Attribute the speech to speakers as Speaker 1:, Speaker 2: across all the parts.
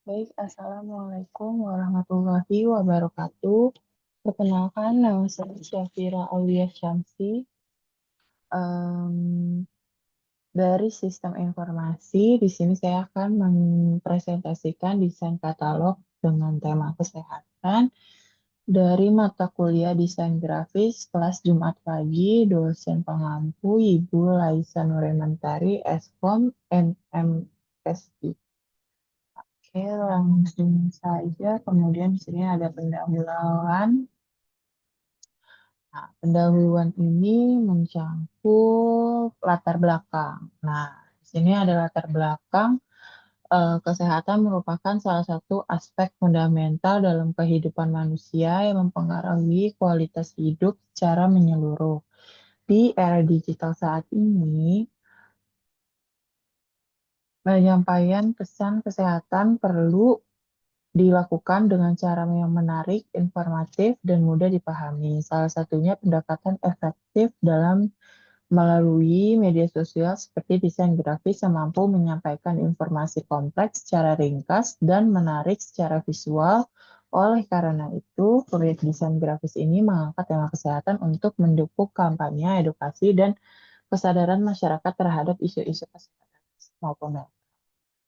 Speaker 1: Baik, Assalamualaikum warahmatullahi wabarakatuh. Perkenalkan, nama saya Syafira Aulia Syamsi, em, dari Sistem Informasi. Di sini saya akan mempresentasikan desain katalog dengan tema kesehatan dari mata kuliah Desain Grafis kelas Jumat pagi, dosen pengampu Ibu Laisa Nuremantari, Eskom, MMSI. Oke, langsung saja. Kemudian di sini ada pendahuluan. Nah, pendahuluan ini mencangkup latar belakang. Nah, di sini ada latar belakang. Kesehatan merupakan salah satu aspek fundamental dalam kehidupan manusia yang mempengaruhi kualitas hidup secara menyeluruh. Di era digital saat ini, penyampaian pesan kesehatan perlu dilakukan dengan cara yang menarik, informatif, dan mudah dipahami. Salah satunya pendekatan efektif dalam melalui media sosial seperti desain grafis yang mampu menyampaikan informasi kompleks secara ringkas dan menarik secara visual. Oleh karena itu, proyek desain grafis ini mengangkat tema kesehatan untuk mendukung kampanye, edukasi, dan kesadaran masyarakat terhadap isu-isu kesehatan maupun health.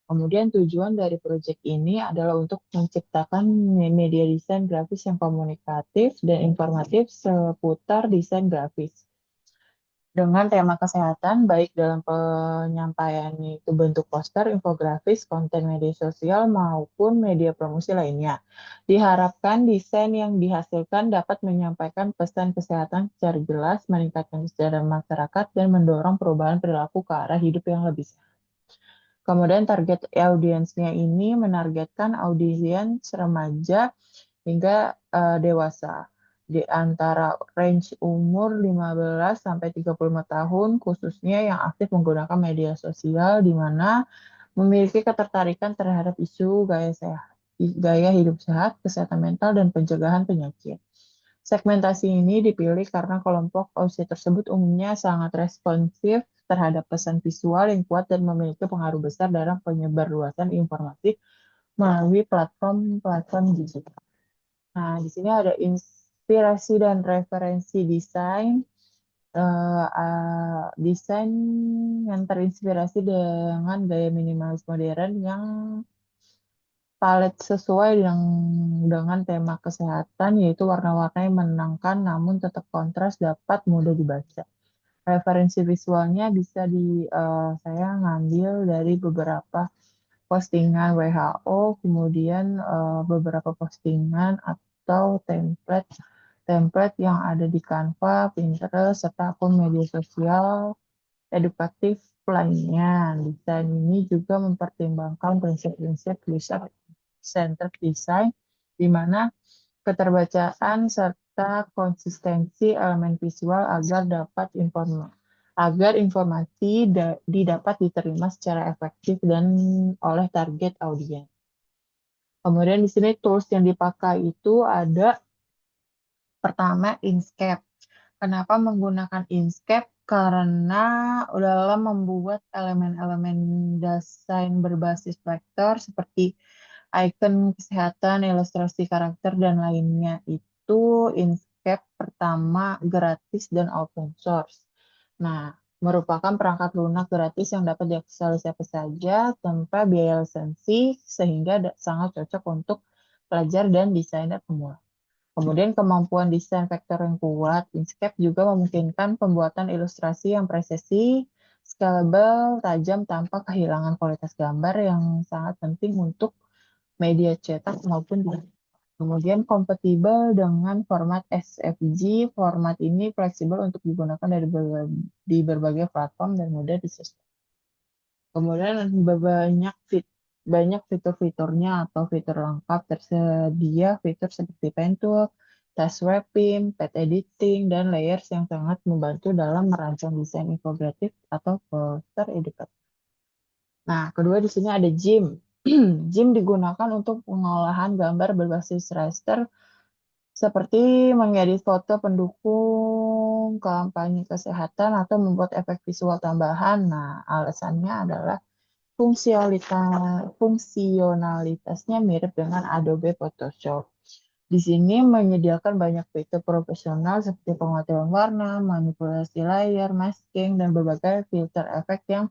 Speaker 1: Kemudian tujuan dari proyek ini adalah untuk menciptakan media desain grafis yang komunikatif dan informatif seputar desain grafis. Dengan tema kesehatan, baik dalam penyampaian itu bentuk poster, infografis, konten media sosial, maupun media promosi lainnya. Diharapkan desain yang dihasilkan dapat menyampaikan pesan kesehatan secara jelas, meningkatkan kesadaran masyarakat, dan mendorong perubahan perilaku ke arah hidup yang lebih sehat. Kemudian target audiensnya ini menargetkan audiens remaja hingga dewasa di antara range umur 15 sampai 35 tahun khususnya yang aktif menggunakan media sosial di mana memiliki ketertarikan terhadap isu gaya sehat, gaya hidup sehat, kesehatan mental dan pencegahan penyakit. Segmentasi ini dipilih karena kelompok usia tersebut umumnya sangat responsif terhadap pesan visual yang kuat dan memiliki pengaruh besar dalam penyebarluasan informasi melalui platform-platform digital. Nah, di sini ada inspirasi dan referensi desain. Desain yang terinspirasi dengan gaya minimalis modern yang palet sesuai dengan tema kesehatan, yaitu warna-warna yang menenangkan namun tetap kontras dapat mudah dibaca. Referensi visualnya bisa saya ngambil dari beberapa postingan WHO, kemudian beberapa postingan atau template template yang ada di Canva, Pinterest, serta akun media sosial edukatif lainnya. Desain ini juga mempertimbangkan prinsip-prinsip user-centered design, di mana keterbacaan serta konsistensi elemen visual agar informasi didapat diterima secara efektif dan oleh target audiens. Kemudian di sini tools yang dipakai itu ada pertama Inkscape. Kenapa menggunakan Inkscape? Karena dalam membuat elemen-elemen desain berbasis vektor seperti icon kesehatan, ilustrasi karakter, dan lainnya itu Inkscape pertama gratis dan open source. Nah, merupakan perangkat lunak gratis yang dapat diakses oleh siapa saja tanpa biaya lisensi sehingga sangat cocok untuk pelajar dan desainer pemula. Kemudian kemampuan desain vektor yang kuat, Inkscape juga memungkinkan pembuatan ilustrasi yang presisi, scalable, tajam tanpa kehilangan kualitas gambar yang sangat penting untuk media cetak maupun digital. Kemudian kompatibel dengan format SVG, format ini fleksibel untuk digunakan di berbagai platform dan mudah disesuaikan. Kemudian banyak fitur-fiturnya atau fitur lengkap tersedia fitur seperti pen tool, task wrapping, page editing, dan layers yang sangat membantu dalam merancang desain infografis atau poster edukatif. Nah, kedua di sini ada GIMP. GIMP digunakan untuk pengolahan gambar berbasis raster seperti mengedit foto pendukung kampanye kesehatan atau membuat efek visual tambahan. Nah, alasannya adalah Fungsionalitasnya mirip dengan Adobe Photoshop. Di sini menyediakan banyak fitur profesional seperti pengaturan warna, manipulasi layar, masking, dan berbagai filter efek yang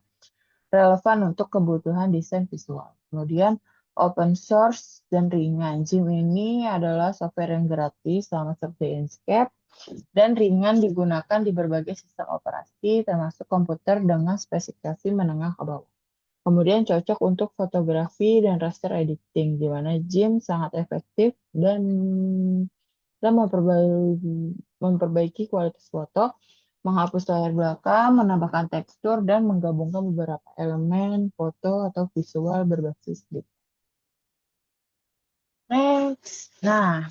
Speaker 1: relevan untuk kebutuhan desain visual. Kemudian open source dan ringan. Gim ini adalah software yang gratis sama seperti Inkscape dan ringan digunakan di berbagai sistem operasi termasuk komputer dengan spesifikasi menengah ke bawah. Kemudian cocok untuk fotografi dan raster editing, di mana Gim sangat efektif dan memperbaiki kualitas foto, menghapus layar belakang, menambahkan tekstur, dan menggabungkan beberapa elemen foto atau visual berbasis Gim. Next, nah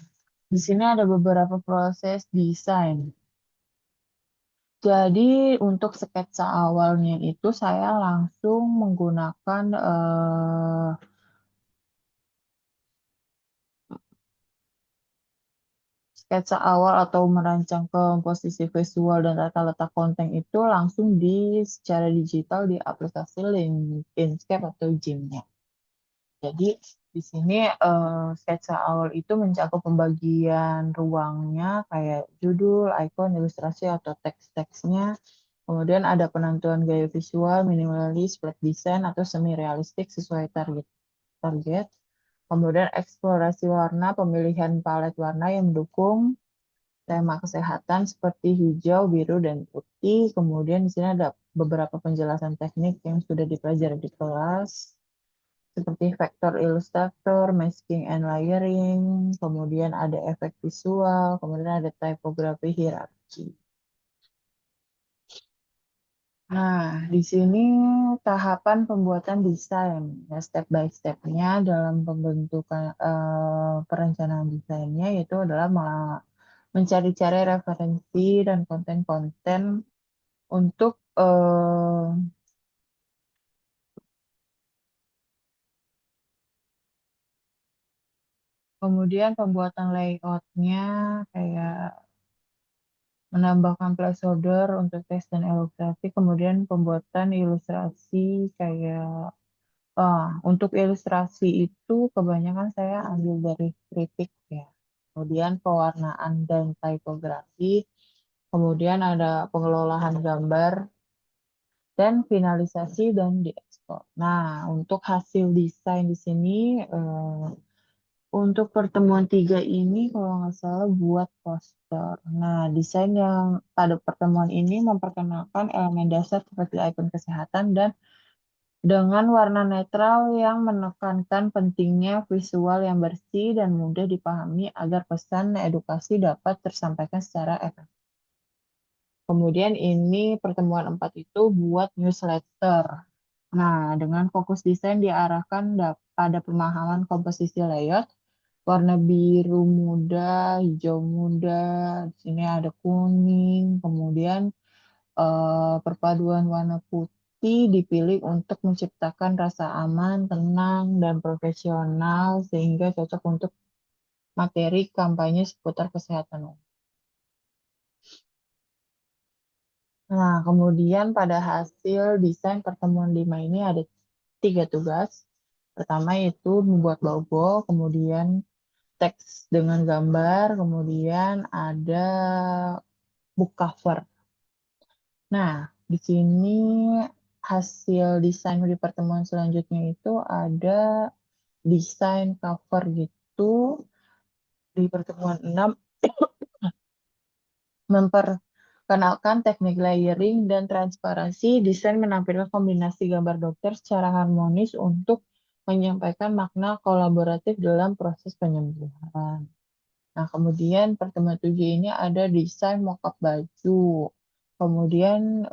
Speaker 1: di sini ada beberapa proses desain. Jadi untuk sketsa awalnya itu saya langsung menggunakan sketsa awal atau merancang komposisi visual dan tata letak konten itu langsung secara digital di aplikasi Inkscape atau Gimnya. Jadi di sini sketsa awal itu mencakup pembagian ruangnya kayak judul, icon, ilustrasi atau teks-teksnya. Kemudian ada penentuan gaya visual, minimalis, flat design atau semi realistik sesuai target. Kemudian eksplorasi warna, pemilihan palet warna yang mendukung tema kesehatan seperti hijau, biru, dan putih. Kemudian di sini ada beberapa penjelasan teknik yang sudah dipelajari di kelas, seperti vektor ilustrator, masking and layering, kemudian ada efek visual, kemudian ada typography hierarki. Nah, di sini tahapan pembuatan desain, ya step by step-nya dalam pembentukan perencanaan desainnya itu adalah mencari-cari referensi dan konten-konten untuk kemudian pembuatan layout-nya kayak menambahkan placeholder untuk teks dan ilustrasi, kemudian pembuatan ilustrasi kayak untuk ilustrasi itu kebanyakan saya ambil dari kritik ya. Kemudian pewarnaan dan typografi, kemudian ada pengelolaan gambar dan finalisasi dan diekspor. Nah, untuk hasil desain di sini untuk pertemuan tiga ini kalau nggak salah buat poster. Nah, desain yang pada pertemuan ini memperkenalkan elemen dasar seperti ikon kesehatan dan dengan warna netral yang menekankan pentingnya visual yang bersih dan mudah dipahami agar pesan edukasi dapat tersampaikan secara efektif. Kemudian ini pertemuan 4 itu buat newsletter. Nah, dengan fokus desain diarahkan pada pemahaman komposisi layout, warna biru muda, hijau muda, di sini ada kuning, kemudian perpaduan warna putih dipilih untuk menciptakan rasa aman, tenang, dan profesional sehingga cocok untuk materi kampanye seputar kesehatan. Nah, kemudian pada hasil desain pertemuan 5 ini ada 3 tugas. Pertama itu membuat logo, kemudian teks dengan gambar, kemudian ada book cover. Nah, di sini hasil desain di pertemuan selanjutnya itu ada desain cover gitu di pertemuan 6 memperkenalkan teknik layering dan transparansi. Desain menampilkan kombinasi gambar dokter secara harmonis untuk menyampaikan makna kolaboratif dalam proses penyembuhan. Nah, kemudian pertemuan 7 ini ada desain mockup baju. Kemudian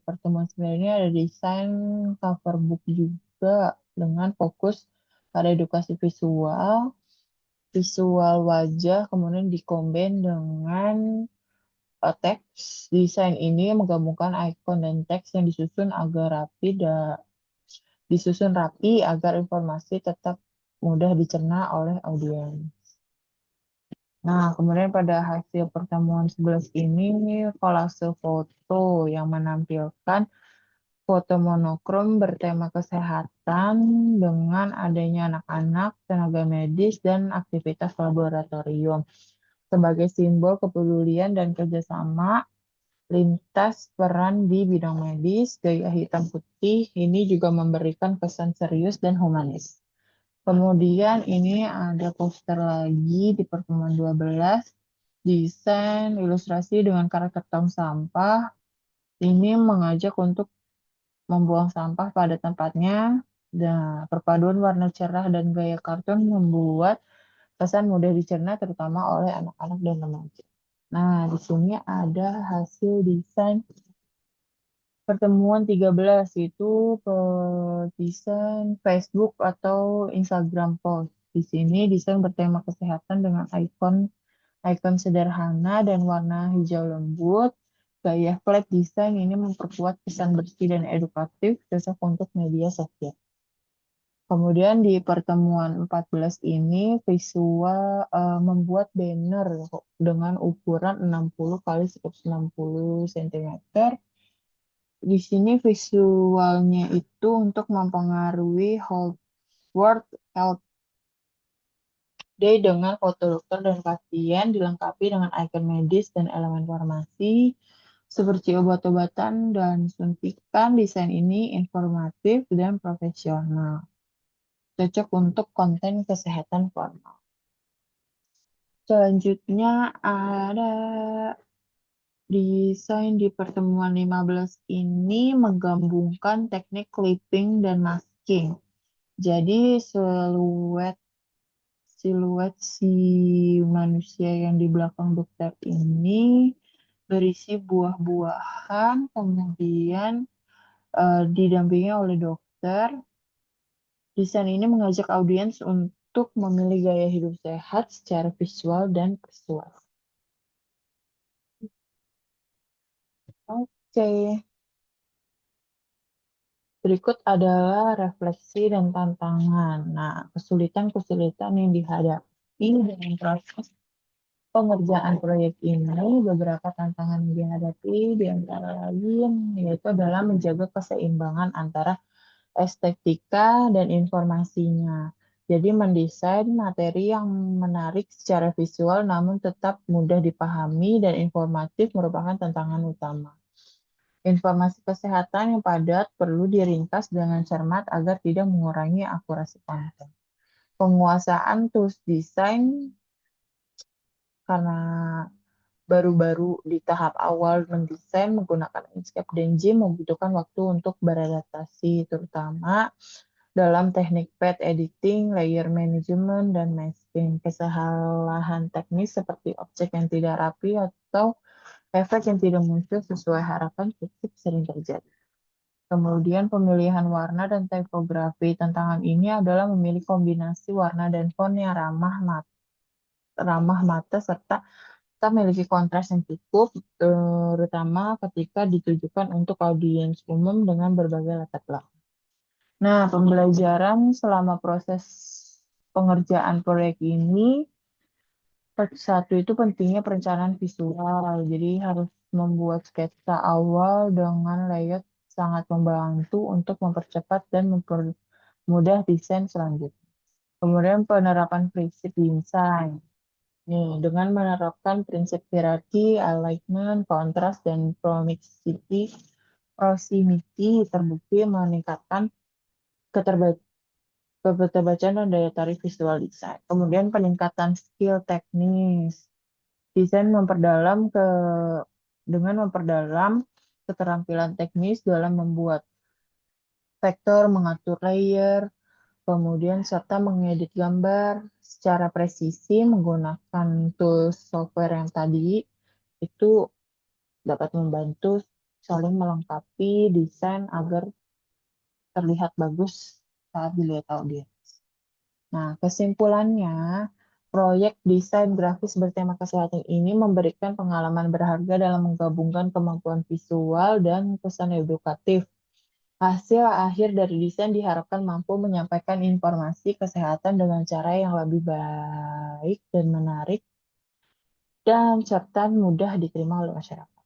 Speaker 1: pertemuan 9 ini ada desain cover book juga dengan fokus pada edukasi visual, visual wajah, kemudian dikombin dengan teks. Desain ini menggabungkan ikon dan teks yang disusun rapi agar informasi tetap mudah dicerna oleh audiens. Nah, kemudian pada hasil pertemuan 11 ini kolase foto yang menampilkan foto monokrom bertema kesehatan dengan adanya anak-anak, tenaga medis, dan aktivitas laboratorium. Sebagai simbol kepedulian dan kerjasama lintas peran di bidang medis, gaya hitam putih ini juga memberikan kesan serius dan humanis. Kemudian ini ada poster lagi di pertemuan 12, desain ilustrasi dengan karakter tong sampah. Ini mengajak untuk membuang sampah pada tempatnya. Nah, perpaduan warna cerah dan gaya kartun membuat kesan mudah dicerna terutama oleh anak-anak dan remaja. Nah, di sini ada hasil desain pertemuan 13 itu desain Facebook atau Instagram post. Di sini desain bertema kesehatan dengan ikon sederhana dan warna hijau lembut. Gaya flat design ini memperkuat kesan bersih dan edukatif, cocok untuk media sosial. Kemudian di pertemuan 14 ini visual membuat banner dengan ukuran 60 kali 160 cm. Di sini visualnya itu untuk mempengaruhi World Health Day dengan foto dokter dan pasien dilengkapi dengan ikon medis dan elemen farmasi seperti obat-obatan dan suntikan. Desain ini informatif dan profesional, cocok untuk konten kesehatan formal. Selanjutnya ada desain di pertemuan 15 ini menggabungkan teknik clipping dan masking. Jadi siluet si manusia yang di belakang dokter ini berisi buah-buahan, kemudian didampingi oleh dokter. Desain ini mengajak audiens untuk memilih gaya hidup sehat secara visual dan persuasif. Oke, berikut adalah refleksi dan tantangan. Nah, kesulitan-kesulitan yang dihadapi dengan proses pengerjaan proyek ini, beberapa tantangan yang dihadapi di antara lain yaitu adalah menjaga keseimbangan antara estetika dan informasinya. Jadi mendesain materi yang menarik secara visual namun tetap mudah dipahami dan informatif merupakan tantangan utama. Informasi kesehatan yang padat perlu diringkas dengan cermat agar tidak mengurangi akurasi konten. Penguasaan tools desain karena baru-baru di tahap awal mendesain menggunakan Inkscape dan GIMP membutuhkan waktu untuk beradaptasi, terutama dalam teknik pad editing, layer management, dan masking. Kesalahan teknis seperti objek yang tidak rapi atau efek yang tidak muncul sesuai harapan cukup sering terjadi. Kemudian pemilihan warna dan tipografi. Tantangan ini adalah memilih kombinasi warna dan font yang ramah mata serta kita memiliki kontras yang cukup, terutama ketika ditujukan untuk audiens umum dengan berbagai latar belakang. Nah, pembelajaran selama proses pengerjaan proyek ini, satu itu pentingnya perencanaan visual. Jadi harus membuat sketsa awal dengan layout sangat membantu untuk mempercepat dan mempermudah desain selanjutnya. Kemudian penerapan prinsip desain. Nih, dengan menerapkan prinsip hierarki, alignment, kontras, dan proximity terbukti meningkatkan keterbacaan dan daya tarik visual design. Kemudian peningkatan skill teknis. Desain dengan memperdalam keterampilan teknis dalam membuat vektor, mengatur layer, kemudian serta mengedit gambar secara presisi menggunakan tools software yang tadi itu dapat membantu saling melengkapi desain agar terlihat bagus saat dilihat audiens. Nah, kesimpulannya, proyek desain grafis bertema kesehatan ini memberikan pengalaman berharga dalam menggabungkan kemampuan visual dan pesan edukatif. Hasil akhir dari desain diharapkan mampu menyampaikan informasi kesehatan dengan cara yang lebih baik dan menarik dan serta mudah diterima oleh masyarakat.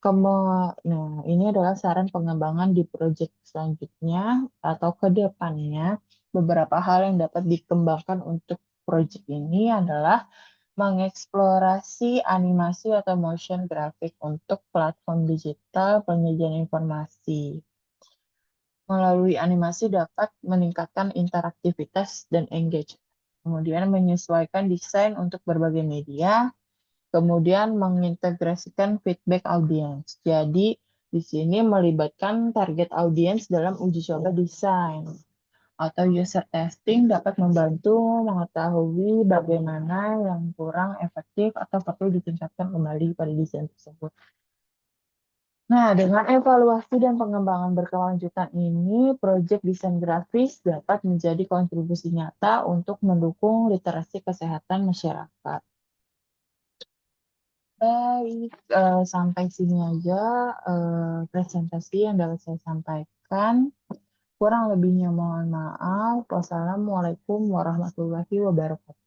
Speaker 1: Nah, ini adalah saran pengembangan di proyek selanjutnya atau ke depannya. Beberapa hal yang dapat dikembangkan untuk proyek ini adalah mengeksplorasi animasi atau motion graphic untuk platform digital penyajian informasi. Melalui animasi dapat meningkatkan interaktivitas dan engagement. Kemudian menyesuaikan desain untuk berbagai media, kemudian mengintegrasikan feedback audiens. Jadi, di sini melibatkan target audiens dalam uji coba desain atau user testing dapat membantu mengetahui bagaimana yang kurang efektif atau perlu ditingkatkan kembali pada desain tersebut. Nah, dengan evaluasi dan pengembangan berkelanjutan ini, proyek desain grafis dapat menjadi kontribusi nyata untuk mendukung literasi kesehatan masyarakat. Baik, sampai sini aja presentasi yang dapat saya sampaikan. Kurang lebihnya mohon maaf. Wassalamualaikum warahmatullahi wabarakatuh.